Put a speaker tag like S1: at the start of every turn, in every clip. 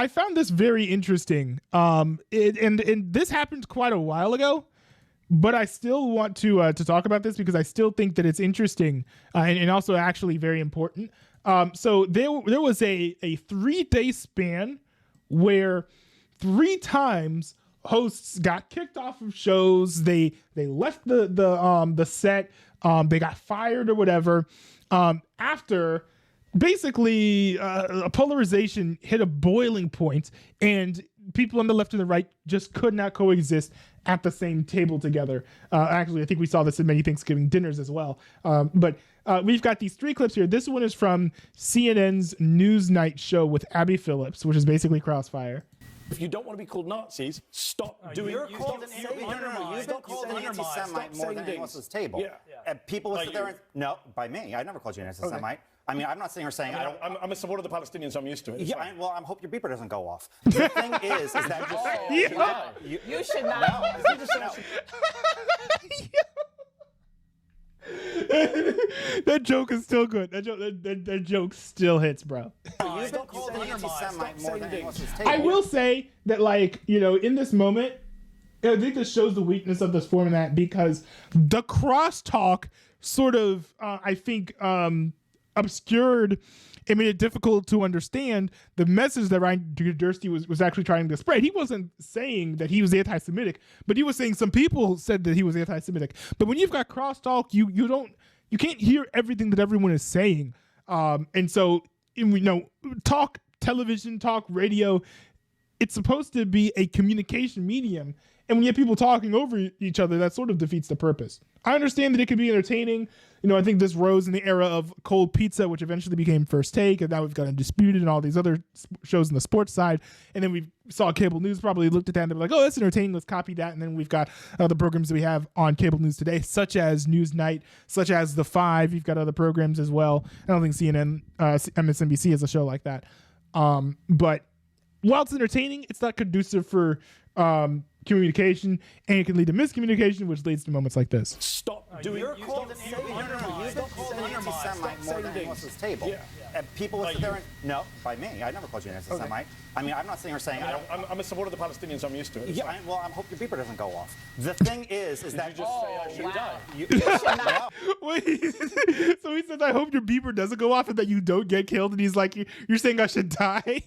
S1: I found this very interesting. And this happened quite a while ago, but I still want to talk about this because I still think that it's interesting and also actually very important. So there was a 3-day span where 3 times hosts got kicked off of shows. They left the set. They got fired or whatever after basically a polarization hit a boiling point, and people on the left and the right just could not coexist at the same table together. Actually, I think we saw this in many Thanksgiving dinners as well. But we've got these 3 clips here. This one is from CNN's Newsnight show with Abby Phillips, which is basically Crossfire.
S2: If you don't want to be called Nazis, stop doing it.
S3: You've been called an anti-Semite more than anyone else's table.
S2: Yeah.
S3: People would sit there and... No, by me. I never called you an anti-Semite. Okay. I mean, I'm not sitting here saying...
S2: I'm a supporter of the Palestinians, so I'm used to it.
S3: Yeah, I hope your beeper doesn't go off. The thing is that just...
S4: You should not.
S3: No.
S1: That joke is still good. That joke still hits, bro.
S3: You've been called an anti-Semite more than anyone else's table.
S1: I will say that, like, you know, in this moment, I think this shows the weakness of this format because the crosstalk sort of, I think, obscured and made it difficult to understand the message that Ryan Dursky was actually trying to spread. He wasn't saying that he was anti-Semitic, but he was saying some people said that he was anti-Semitic. But when you've got crosstalk, you can't hear everything that everyone is saying. And so, you know, talk television, talk radio, it's supposed to be a communication medium. And when you have people talking over each other, that sort of defeats the purpose. I understand that it can be entertaining. You know, I think this rose in the era of cold pizza, which eventually became First Take, and now we've got Undisputed and all these other shows on the sports side. And then we saw cable news probably looked at that and they were like, oh, that's entertaining, let's copy that. And then we've got other programs that we have on cable news today, such as Newsnight, such as The Five. You've got other programs as well. I don't think CNN, MSNBC has a show like that. But while it's entertaining, it's not conducive for communication, and it can lead to miscommunication, which leads to moments like this.
S2: Stop doing it.
S3: You've been called an anti-Semite more than anyone else's table. People would sit there and... No, by me. I never called you an anti-Semite. I mean, I'm not sitting here saying...
S2: I'm a supporter of the Palestinians, so I'm used to it.
S3: Yeah, I hope your beeper doesn't go off. The thing is that...
S2: Did you just say I should die?
S3: You should not.
S1: Wait, so he says, I hope your beeper doesn't go off and that you don't get killed, and he's like, you're saying I should die?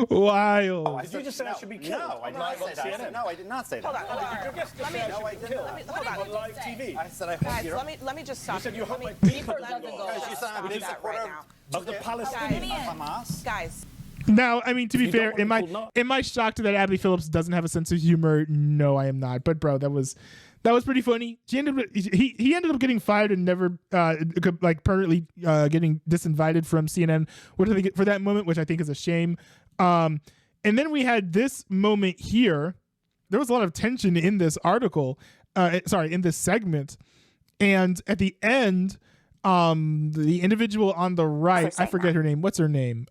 S1: Wild.
S3: Oh,
S2: did you just say I should be killed?
S3: No, I did not say that. No, I did not say that.
S4: Hold on.
S2: Your guest just said I should be killed on live TV.
S3: I said I hope
S4: Guys,
S3: you're...
S4: let me just stop.
S2: You said you hope my
S4: beeper
S2: doesn't go
S4: off.
S3: Because you said I'm a big supporter
S2: of the Palestinians.
S3: Palestinians.
S4: Guys.
S1: Now, I mean, to be fair, am I shocked that Abby Phillips doesn't have a sense of humor? No, I am not. But bro, that was pretty funny. He ended up getting fired and never like permanently getting disinvited from CNN for that moment, which I think is a shame. And then we had this moment here. There was a lot of tension in this article, in this segment. And at the end, the individual on the right, I forget her name. What's her name?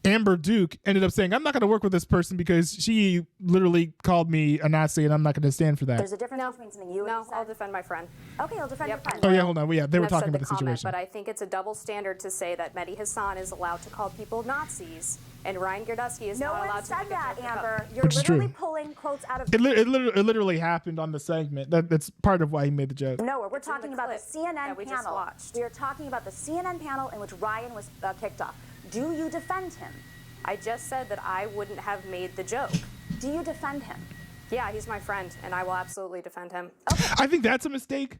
S1: Amber Duke ended up saying, I'm not going to work with this person because she literally called me a Nazi and I'm not going to stand for that.
S5: There's a difference between something you
S6: No, I'll defend my friend.
S5: Okay, I'll defend your friend.
S1: Oh, yeah, hold on. Yeah, they were talking about the
S6: comment,
S1: situation.
S6: But I think it's a double standard to say that Mehdi Hassan is allowed to call people Nazis and Ryan Girdusky is
S5: No
S6: not allowed
S5: one
S6: to
S5: said
S6: make a
S5: that,
S6: joke
S5: Amber. You're
S1: Which is
S5: literally
S1: true.
S5: pulling quotes out of...
S1: It literally happened on the segment. That's part of why he made the joke.
S5: No, we're
S6: It's in
S5: talking
S6: the
S5: about the
S6: clip
S5: CNN
S6: that we just
S5: panel.
S6: watched.
S5: We are talking about the CNN panel in which Ryan was kicked off. Do you defend him?
S6: I just said that I wouldn't have made the joke.
S5: Do you defend him?
S6: Yeah, he's my friend, and I will absolutely defend him.
S5: Okay.
S1: I think that's a mistake.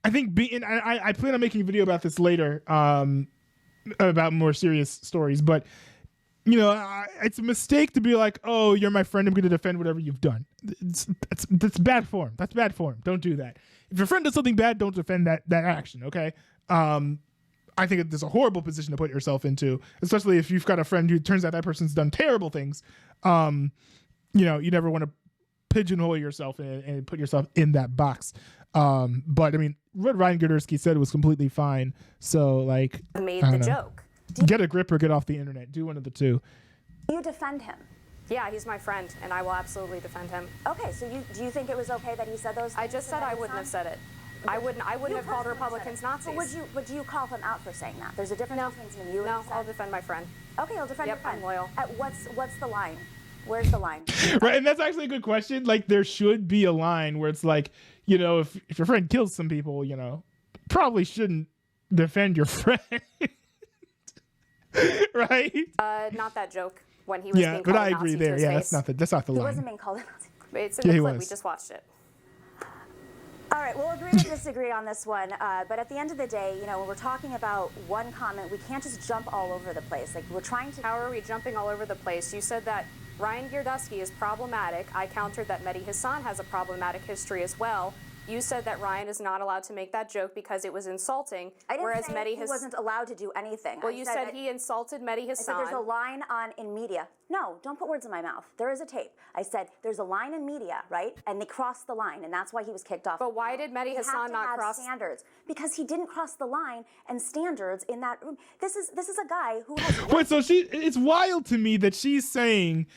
S1: I think I plan on making a video about this later, about more serious stories. But you know, it's a mistake to be like, "Oh, you're my friend. I'm going to defend whatever you've done." That's bad form. That's bad form. Don't do that. If your friend does something bad, don't defend that action. Okay. I think it's a horrible position to put yourself into, especially if you've got a friend who turns out that person's done terrible things. You know, you never want to pigeonhole yourself and put yourself in that box. But I mean, what Ryan Girdusky said was completely fine. So like,
S6: Made the joke.
S1: Get a grip or get off the internet. Do one of the two.
S5: Do you defend him?
S6: Yeah, he's my friend, and I will absolutely defend him.
S5: Okay, so do you think it was okay that he said those things?
S6: I just said I wouldn't have said it. I wouldn't have called Republicans Nazis.
S5: But would you call him out for saying that? There's a difference between you and
S6: No, I'll defend my friend.
S5: Okay, I'll defend your friend.
S6: I'm loyal.
S5: What's the line? Where's the line?
S1: Right, and that's actually a good question. Like, there should be a line where it's like, you know, if your friend kills some people, you know, probably shouldn't defend your friend. Right?
S6: Not that joke when he was being called
S1: but I
S6: a
S1: agree
S6: Nazi to
S1: there.
S6: his
S1: Yeah,
S6: face.
S1: that's not the
S5: He
S1: line.
S5: wasn't being called a Nazi.
S6: It's in the
S1: he
S6: clip.
S1: was.
S6: We just watched it.
S5: All right, we'll agree to disagree on this one. But at the end of the day, you know, when we're talking about one comment, we can't just jump all over the place. Like, we're trying to.
S6: How are we jumping all over the place? You said that Ryan Girdusky is problematic. I countered that Mehdi Hassan has a problematic history as well. You said that Ryan is not allowed to make that joke because it was insulting.
S5: I didn't
S6: whereas
S5: say
S6: Mehdi
S5: he wasn't allowed to do anything.
S6: Well,
S5: I
S6: you said
S5: that-
S6: he insulted Mehdi
S5: I said
S6: Hassan.
S5: there's a line in media. No, don't put words in my mouth. There is a tape. I said there's a line in media, right? And they crossed the line, and that's why he was kicked off.
S6: But why did Mehdi Hassan not cross
S5: standards? Because he didn't cross the line and standards in that room. This is a guy who has.
S1: Wait, so it's wild to me that she's saying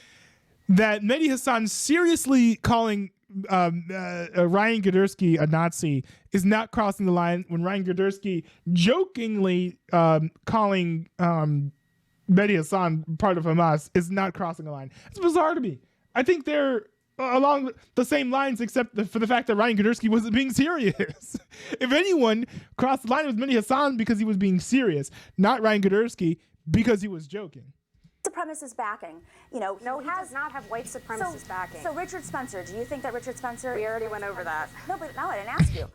S1: that Mehdi Hassan seriously calling Ryan Girdusky a Nazi is not crossing the line when Ryan Girdusky jokingly calling Mehdi Hassan part of Hamas is not crossing the line. It's bizarre to me. I think they're along the same lines, except for the fact that Ryan Girdusky wasn't being serious. If anyone crossed the line, it was Mehdi Hassan because he was being serious, not Ryan Girdusky because he was joking.
S5: Supremacist backing. You know,
S6: No, he does not have white supremacist backing.
S5: So Richard Spencer, do you think that Richard Spencer?
S6: We already went over that.
S5: No, but no, I didn't ask you.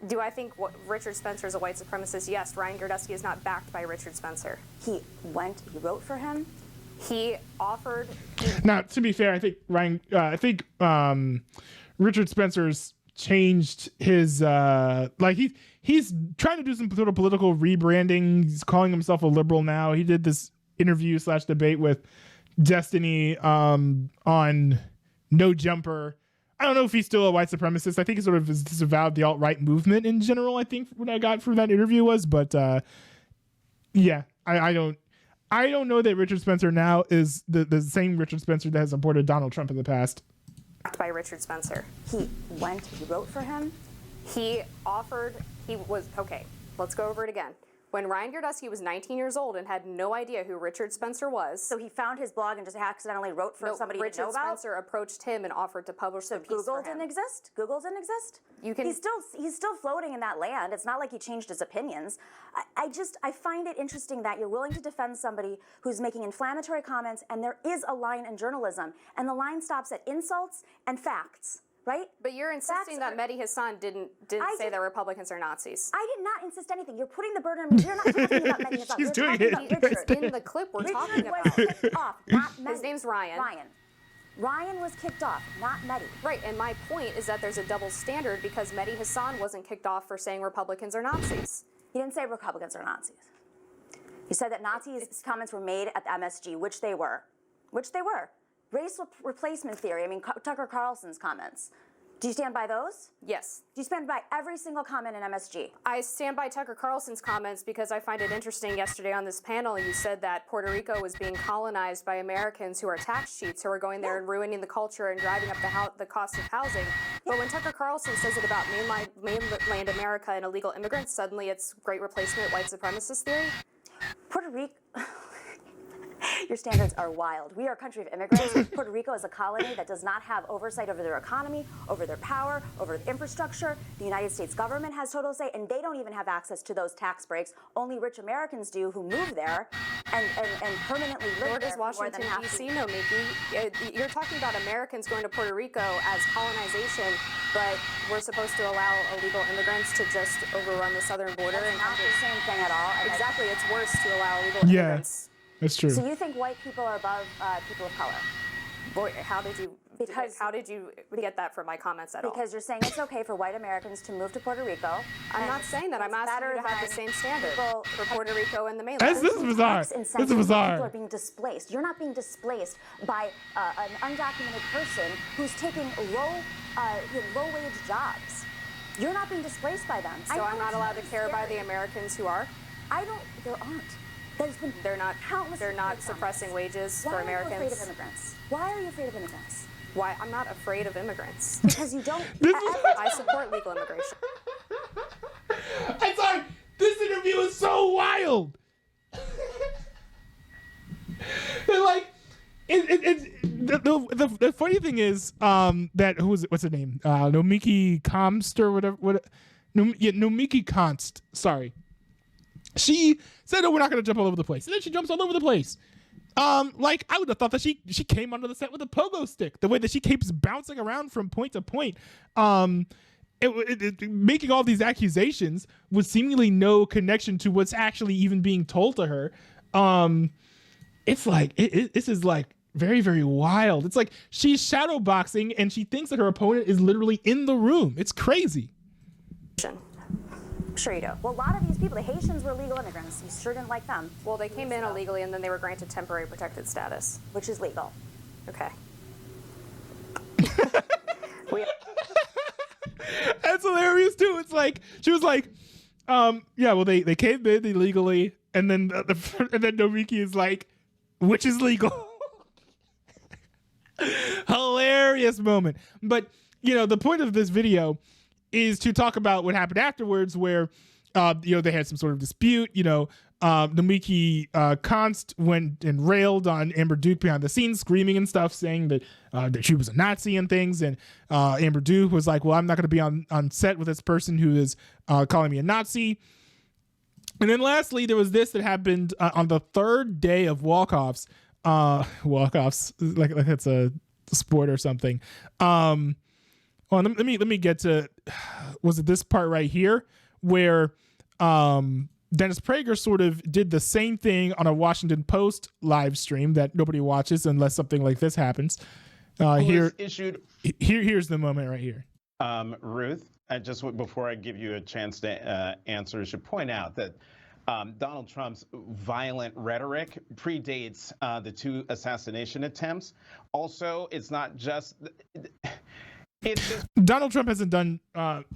S6: Do I think Richard Spencer is a white supremacist? Yes. Ryan Girdusky is not backed by Richard Spencer.
S5: He wrote for him.
S6: He offered.
S1: Now, to be fair, I think Richard Spencer's changed his he's trying to do some sort of political rebranding. He's calling himself a liberal now. He did this interview / debate with Destiny on No Jumper. I don't know if he's still a white supremacist. I think he sort of has disavowed the alt-right movement in general, I think what I got from that interview was, but yeah, I don't know that Richard Spencer now is the same Richard Spencer that has supported Donald Trump in the past.
S6: Backed by Richard Spencer.
S5: He wrote for him.
S6: Okay, let's go over it again. When Ryan Girdusky was 19 years old and had no idea who Richard Spencer was.
S5: So he found his blog and just accidentally wrote for somebody he didn't know about?
S6: Richard Spencer approached him and offered to publish the piece
S5: Google
S6: for him.
S5: didn't exist? Google didn't exist? He's still floating in that land. It's not like he changed his opinions. I find it interesting that you're willing to defend somebody who's making inflammatory comments, and there is a line in journalism, and the line stops at insults and facts. Right?
S6: But you're insisting that Mehdi Hassan didn't say that Republicans are Nazis.
S5: I did not insist anything. You're putting the burden on me. You're not talking about Mehdi Hassan.
S1: She's
S5: You're
S1: doing
S5: talking
S1: it.
S5: about Richard.
S6: In the clip we're talking
S5: Richard
S6: about.
S5: was kicked off, not Mehdi.
S6: His name's Ryan.
S5: Ryan was kicked off, not Mehdi.
S6: Right, and my point is that there's a double standard because Mehdi Hassan wasn't kicked off for saying Republicans are Nazis.
S5: He didn't say Republicans are Nazis. He said that Nazis' comments were made at the MSG, which they were. Race replacement theory, I mean, Tucker Carlson's comments. Do you stand by those?
S6: Yes.
S5: Do you stand by every single comment in MSG?
S6: I stand by Tucker Carlson's comments because I find it interesting. Yesterday on this panel, you said that Puerto Rico was being colonized by Americans who are tax cheats, who are going there and ruining the culture and driving up the cost of housing. But when Tucker Carlson says it about mainland America and illegal immigrants, suddenly it's great replacement white supremacist theory?
S5: Puerto Rico... Your standards are wild. We are a country of immigrants. Puerto Rico is a colony that does not have oversight over their economy, over their power, over the infrastructure. The United States government has total say, and they don't even have access to those tax breaks. Only rich Americans do who move there and permanently live
S6: Nor
S5: there
S6: does
S5: for more
S6: Washington,
S5: than half
S6: D.C. know, Mickey. You're talking about Americans going to Puerto Rico as colonization, but we're supposed to allow illegal immigrants to just overrun the southern border.
S5: That's not the same thing at all.
S6: Exactly, it's worse to allow illegal immigrants.
S1: That's true.
S5: So you think white people are above people of color?
S6: Boy, how did you get that from my comments at all?
S5: Because you're saying it's okay for white Americans to move to Puerto Rico.
S6: I'm not saying that. I'm asking you to have the same standard for Puerto Rico and the mainland.
S1: This is bizarre. This is bizarre.
S5: People are being displaced. You're not being displaced by an undocumented person who's taking low-wage jobs. You're not being displaced by them.
S6: So I'm not allowed to care about the Americans who are?
S5: There aren't.
S6: They're not suppressing wages for Americans.
S5: Why are you afraid of immigrants? Why are you afraid of immigrants?
S6: Why? I'm not afraid of immigrants.
S5: Because you don't.
S6: I support legal immigration.
S1: I'm sorry. This interview is so wild. They're like, the funny thing is that what's her name? Nomiki Kamst or whatever. Nomiki Konst. Sorry. She said, "Oh, we're not going to jump all over the place," and then she jumps all over the place. Like I would have thought that she came onto the set with a pogo stick. The way that she keeps bouncing around from point to point, making all these accusations with seemingly no connection to what's actually even being told to her. It's like this is like very, very wild. It's like she's shadow boxing and she thinks that her opponent is literally in the room. It's crazy.
S5: Sure you do. Well, a lot of these people, the Haitians, were legal immigrants. You sure didn't like them.
S6: Well, they came in illegally and then they were granted temporary protected status.
S5: Which is legal.
S6: Okay.
S1: That's hilarious too. It's like she was like, yeah, well they came in illegally, and then and then Nomiki is like, which is legal. Hilarious moment. But the point of this video is to talk about what happened afterwards, where they had some sort of dispute. Nomiki Konst went and railed on Amber Duke behind the scenes, screaming and stuff, saying that she was a Nazi and things. And Amber Duke was like, well, I'm not going to be on set with this person who is calling me a Nazi. And then lastly, there was this that happened on the third day of walk-offs. Walk-offs, like that's a sport or something. Well, let me get to, was it this part right here where Dennis Prager sort of did the same thing on a Washington Post live stream that nobody watches unless something like this happens. Here's the moment right here.
S4: Ruth, just before I give you a chance to answer, I should point out that Donald Trump's violent rhetoric predates the two assassination attempts. Also, it's not just...
S1: Donald Trump hasn't done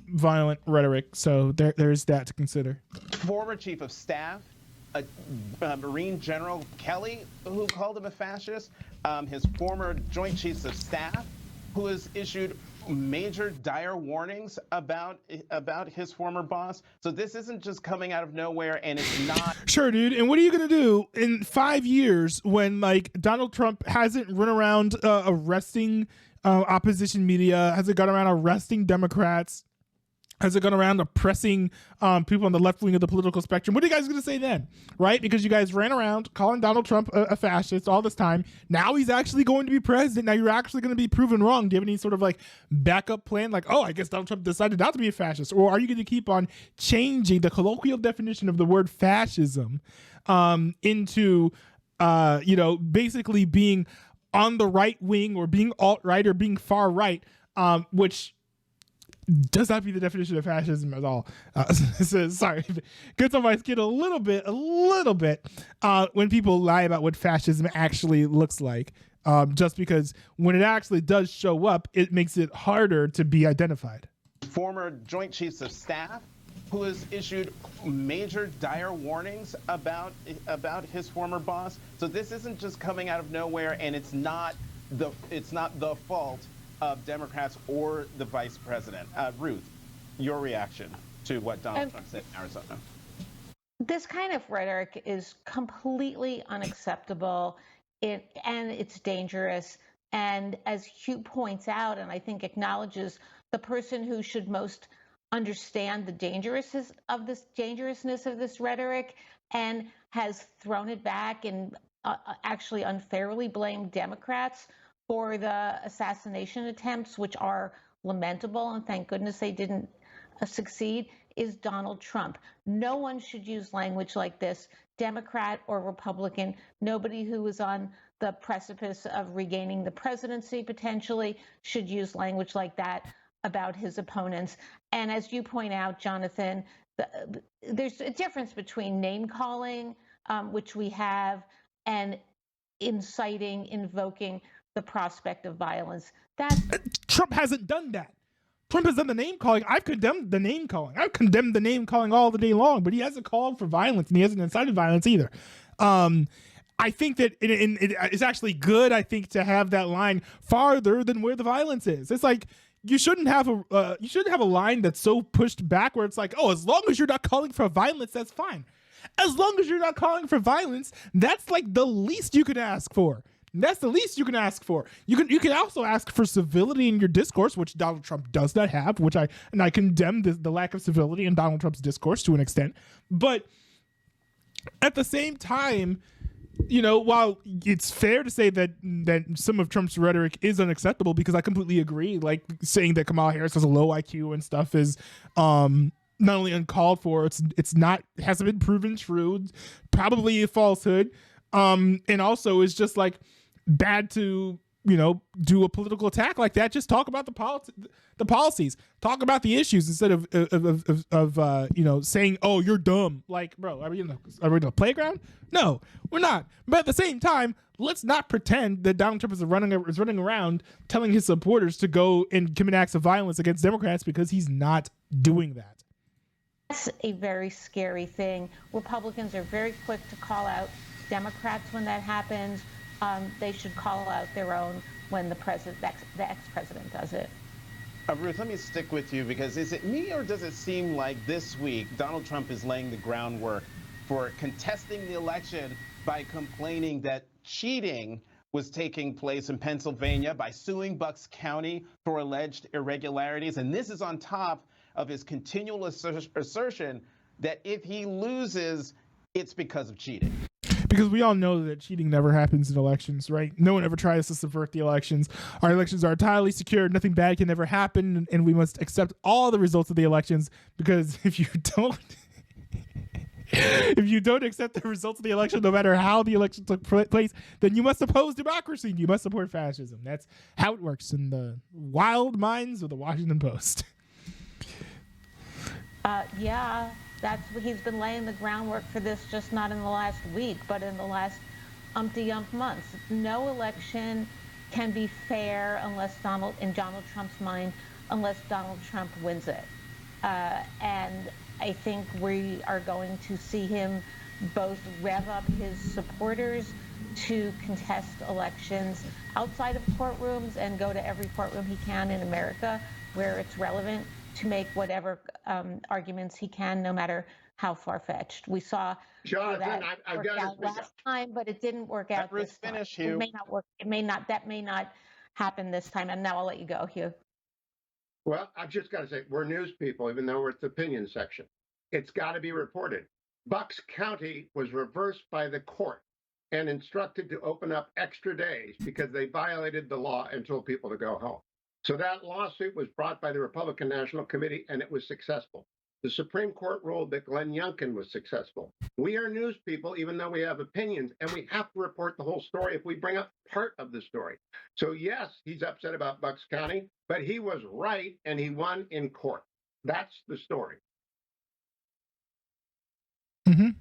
S1: violent rhetoric, so there's that to consider.
S4: Former Chief of Staff, Marine General Kelly, who called him a fascist, his former Joint Chiefs of Staff, who has issued major dire warnings about his former boss. So this isn't just coming out of nowhere, and it's not.
S1: Sure, dude. And what are you going to do in 5 years when Donald Trump hasn't run around arresting opposition media, hasn't gone around arresting Democrats, hasn't gone around oppressing people on the left wing of the political spectrum? What are you guys going to say then, right? Because you guys ran around calling Donald Trump a fascist all this time. Now he's actually going to be president. Now you're actually going to be proven wrong. Do you have any sort of backup plan? Like, oh, I guess Donald Trump decided not to be a fascist. Or are you going to keep on changing the colloquial definition of the word fascism into, basically being on the right wing or being alt-right or being far right, which does not be the definition of fascism at all. So, sorry, gets on my skin a little bit when people lie about what fascism actually looks like, just because when it actually does show up, it makes it harder to be identified.
S4: Former Joint Chiefs of Staff, who has issued major dire warnings about his former boss. So this isn't just coming out of nowhere, and it's not the fault of Democrats or the vice president. Ruth, your reaction to what Donald Trump said in Arizona?
S7: This kind of rhetoric is completely unacceptable, and it's dangerous. And as Hugh points out, and I think acknowledges, the person who should most understand the dangerousness of this rhetoric and has thrown it back and actually unfairly blamed Democrats for the assassination attempts, which are lamentable, and thank goodness they didn't succeed, is Donald Trump. No one should use language like this, Democrat or Republican. Nobody who is on the precipice of regaining the presidency potentially should use language like that about his opponents. And as you point out, Jonathan, there's a difference between name calling, which we have, and inciting, invoking the prospect of violence.
S1: Trump hasn't done that. Trump has done the name calling. I've condemned the name calling. I've condemned the name calling all the day long, but he hasn't called for violence, and he hasn't incited violence either. I think that it's actually good, I think, to have that line farther than where the violence is. It's like, you shouldn't have a line that's so pushed back where it's like, oh, as long as you're not calling for violence, that's fine. As long as you're not calling for violence, that's like the least you can ask for. That's the least you can ask for. You can also ask for civility in your discourse, which Donald Trump does not have, and I condemn the lack of civility in Donald Trump's discourse to an extent. But at the same time, while it's fair to say that some of Trump's rhetoric is unacceptable, because I completely agree, like saying that Kamala Harris has a low IQ and stuff is not only uncalled for, hasn't been proven true, probably a falsehood, and also is just like bad to do a political attack like that. Just talk about the policies, talk about the issues instead of saying, oh, you're dumb. Like, bro, are we in the playground? No, we're not. But at the same time, let's not pretend that Donald Trump is running around telling his supporters to go and commit acts of violence against Democrats, because he's not doing that.
S7: That's a very scary thing. Republicans are very quick to call out Democrats when that happens. They should call out their own when the ex-president does it.
S4: Ruth, let me stick with you, because is it me, or does it seem like this week Donald Trump is laying the groundwork for contesting the election by complaining that cheating was taking place in Pennsylvania by suing Bucks County for alleged irregularities? And this is on top of his continual assertion that if he loses, it's because of cheating.
S1: Because we all know that cheating never happens in elections, right? No one ever tries to subvert the elections. Our elections are entirely secure. Nothing bad can ever happen, and we must accept all the results of the elections, because if you don't accept the results of the election, no matter how the election took place, then you must oppose democracy and you must support fascism. That's how it works in the wild minds of the Washington Post.
S7: Yeah, that's what he's been laying the groundwork for this, just not in the last week, but in the last umpty-ump months. No election can be fair in Donald Trump's mind, unless Donald Trump wins it. And I think we are going to see him both rev up his supporters to contest elections outside of courtrooms and go to every courtroom he can in America where it's relevant, to make whatever arguments he can, no matter how far-fetched. We saw
S8: Jonathan, I've got
S7: out last time, but it didn't work out this time.
S4: Finish, Hugh.
S7: It may not work. That may not happen this time. And now I'll let you go, Hugh.
S8: Well, I've just got to say, we're news people, even though we're at the opinion section. It's got to be reported. Bucks County was reversed by the court and instructed to open up extra days because they violated the law and told people to go home. So that lawsuit was brought by the Republican National Committee, and it was successful. The Supreme Court ruled that Glenn Youngkin was successful. We are news people, even though we have opinions, and we have to report the whole story if we bring up part of the story. So yes, he's upset about Bucks County, but he was right, and he won in court. That's the story.
S1: Mm-hmm.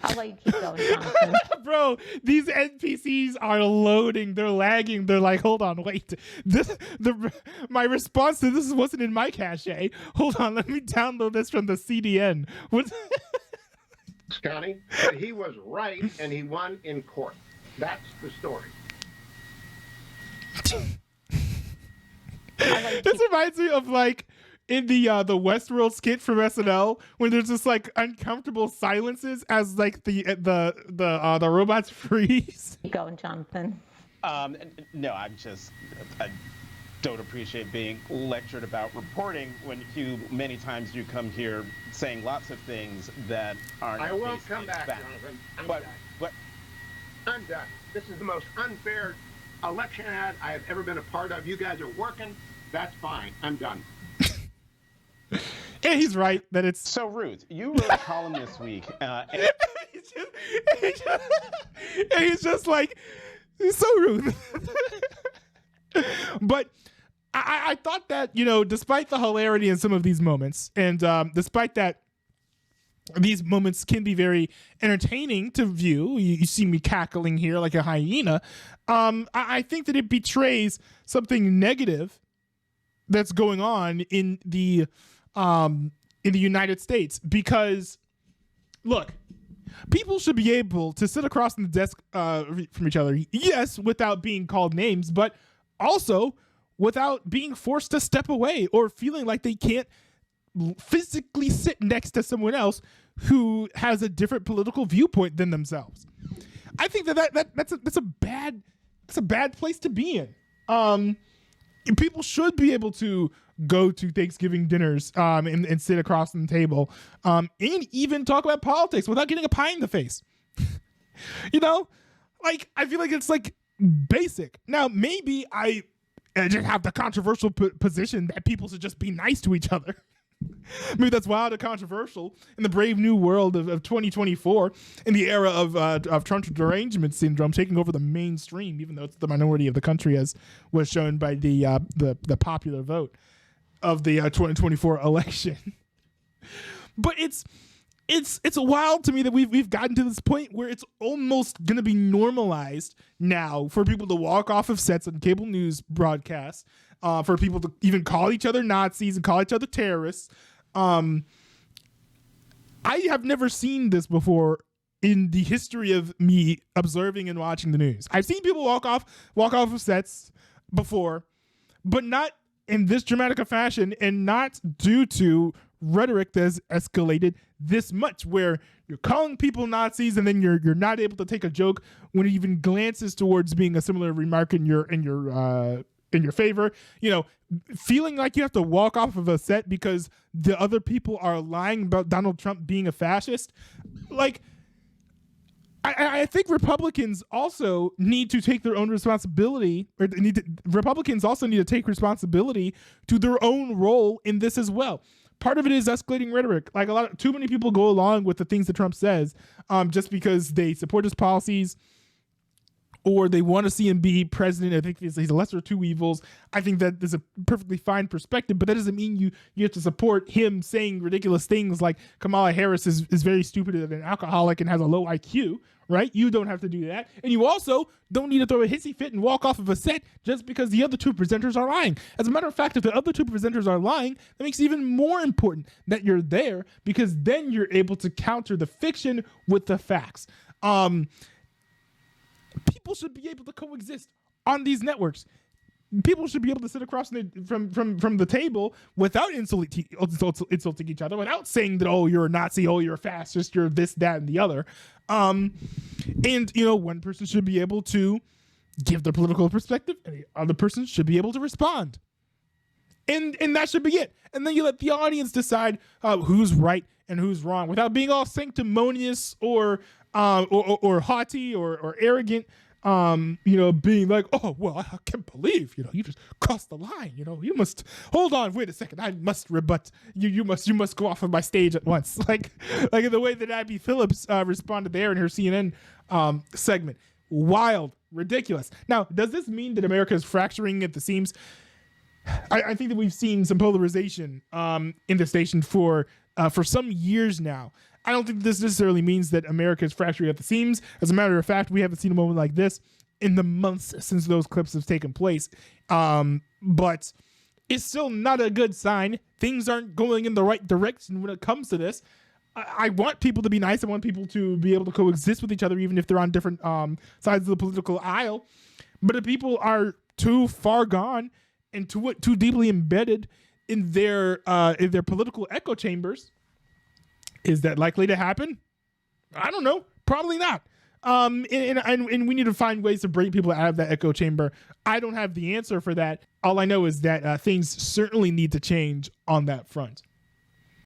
S7: I'll let you keep going, Jonathan.
S1: Bro, these NPCs are loading. They're lagging. They're like, hold on, wait. My response to this wasn't in my cache. Hold on, let me download this from the CDN.
S8: Scotty, but he was right, and he won in court. That's the story.
S1: This reminds me of like in the Westworld skit from SNL when there's just like uncomfortable silences as like the robots freeze.
S7: Keep going, Jonathan.
S4: No, I don't appreciate being lectured about reporting when many times you come here saying lots of things that aren't.
S8: I won't come back, Jonathan. I'm done. This is the most unfair election ad I have ever been a part of. You guys are working. That's fine. I'm done.
S1: And he's right that it's
S4: so. Ruth, you wrote a column this week.
S1: he's just like, so rude. But I thought that, despite the hilarity in some of these moments, and despite that these moments can be very entertaining to view, you see me cackling here like a hyena, I think that it betrays something negative that's going on in the United States. Because, look, people should be able to sit across from the desk from each other, yes, without being called names, but also without being forced to step away or feeling like they can't physically sit next to someone else who has a different political viewpoint than themselves. I think that's a bad place to be in. People should be able to go to Thanksgiving dinners and sit across the table and even talk about politics without getting a pie in the face. You know, like, I feel like it's like basic. Now, maybe I just have the controversial position that people should just be nice to each other. Maybe that's wild and controversial in the brave new world of 2024, in the era of Trump derangement syndrome taking over the mainstream, even though it's the minority of the country, as was shown by the popular vote of the 2024 election. But it's wild to me that we've gotten to this point where it's almost going to be normalized now for people to walk off of sets on cable news broadcasts, for people to even call each other Nazis and call each other terrorists. I have never seen this before in the history of me observing and watching the news. I've seen people walk off of sets before, but not in this dramatic a fashion, and not due to rhetoric that's escalated this much, where you're calling people Nazis and then you're not able to take a joke when it even glances towards being a similar remark in your favor. You know, feeling like you have to walk off of a set because the other people are lying about Donald Trump being a fascist. Like, I think Republicans also need to take their own responsibility, or Republicans also need to take responsibility to their own role in this as well. Part of it is escalating rhetoric. Like, too many people go along with the things that Trump says, just because they support his policies or they want to see him be president. I think he's a lesser of two evils. I think that is a perfectly fine perspective, but that doesn't mean you have to support him saying ridiculous things like Kamala Harris is very stupid and an alcoholic and has a low IQ, right? You don't have to do that. And you also don't need to throw a hissy fit and walk off of a set just because the other two presenters are lying. As a matter of fact, if the other two presenters are lying, that makes it even more important that you're there, because then you're able to counter the fiction with the facts. People should be able to coexist on these networks. People should be able to sit across from the table without insulting each other, without saying that, oh, you're a Nazi, oh, you're a fascist, you're this, that, and the other. And, you know, one person should be able to give their political perspective, and the other person should be able to respond. And that should be it. And then you let the audience decide who's right and who's wrong, without being all sanctimonious or haughty or arrogant, you know, being like, oh, well, I can't believe, you know, you just crossed the line, you know, you must hold on, wait a second, I must rebut you must go off of my stage at once. Like the way that Abby Phillips responded there in her CNN segment. Wild, ridiculous. Now, does this mean that America is fracturing at the seams? I think that we've seen some polarization in the station for some years now. I don't think this necessarily means that America is fracturing at the seams. As a matter of fact, we haven't seen a moment like this in the months since those clips have taken place. But it's still not a good sign. Things aren't going in the right direction when it comes to this. I want people to be nice. I want people to be able to coexist with each other, even if they're on different sides of the political aisle. But if people are too far gone and too deeply embedded in their political echo chambers, is that likely to happen? I don't know. Probably not. And we need to find ways to bring people out of that echo chamber. I don't have the answer for that. All I know is that things certainly need to change on that front.